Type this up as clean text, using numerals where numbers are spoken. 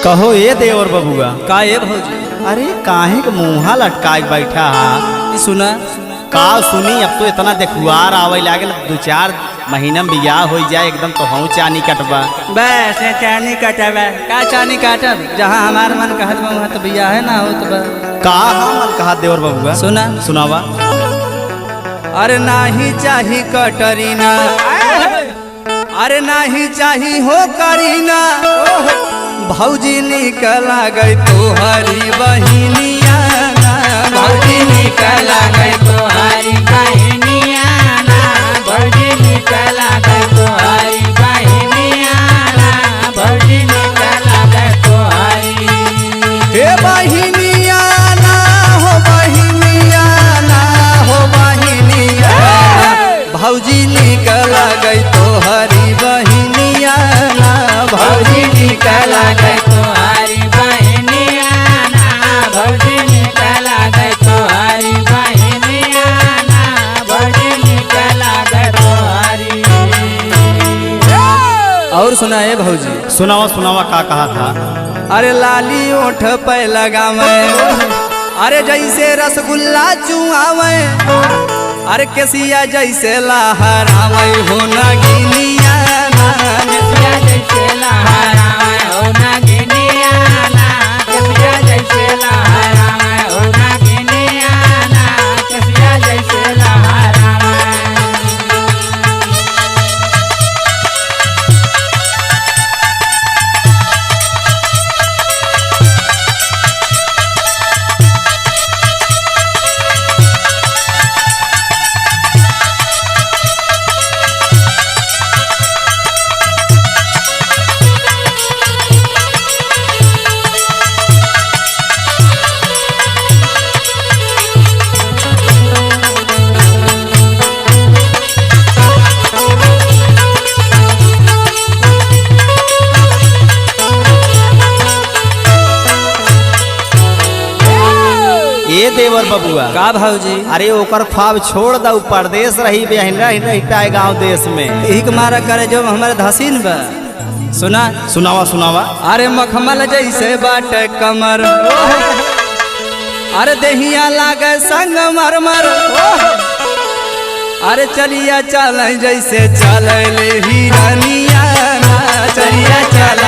कहो ये देवर बबुआ का ये भौजी? अरे काहे के मुँहा लटकाए बैठा हा? सुना का सुनी अब तो इतना देखुआर आवे लागल 2-4 महीना में बियाह हो जाए एकदम तो हम चानी कटबा। बस चानी काटब का चानी काटब जहाँ हमार मन कहत बा वहाँ तो बियाह है ना हो तो का मन कहा देवर बबुआ सुना सुनावा। अरे नाही चाही कटरीना, अरे नाही चाही हो करीना, भौजी निकला गई तोहरी बहिनिया ना, भौजी निकला गई तोहरी बहिनिया ना, भौजी निकला गई तोहरी बहिनिया ना, भौजी निकला गई तोहरी हे बहिनिया ना हो बहिनिया ना हो बहिनिया, भौजी निकला गई तोहरी बहिनिया ना, भौजी निकला गई तोहरी बहिनिया ना, भौजी निकला गई तोहरी बहिनिया ना, भौजी निकला गई तोहरी। और सुना है भौजी? सुनावा सुनावा का कहा था? अरे लाली ओठ पे लगावे, अरे जैसे रसगुल्ला चुआवे, अरे केसिया जैसे लहरावे हो नगिनिया ना, केसिया जैसे लहरावे हो नगिनिया ना, केसिया जैसे लहरावे हो नगिनिया ना, केसिया जैसे लहरावे। ये देवर बबुआ का भौजी? अरे ओकर ख्वाब छोड़ दऊ, परदेश रही रहता है गाँव देश में। एक मारा करे जो हमारे धसीन बा। सुना सुनावा सुनावा। अरे मखमल जैसे बाटे कमर, अरे देहिया लागे संग मरमर, अरे चलिया चल जैसे चल हिरनिया ना, चलिया चल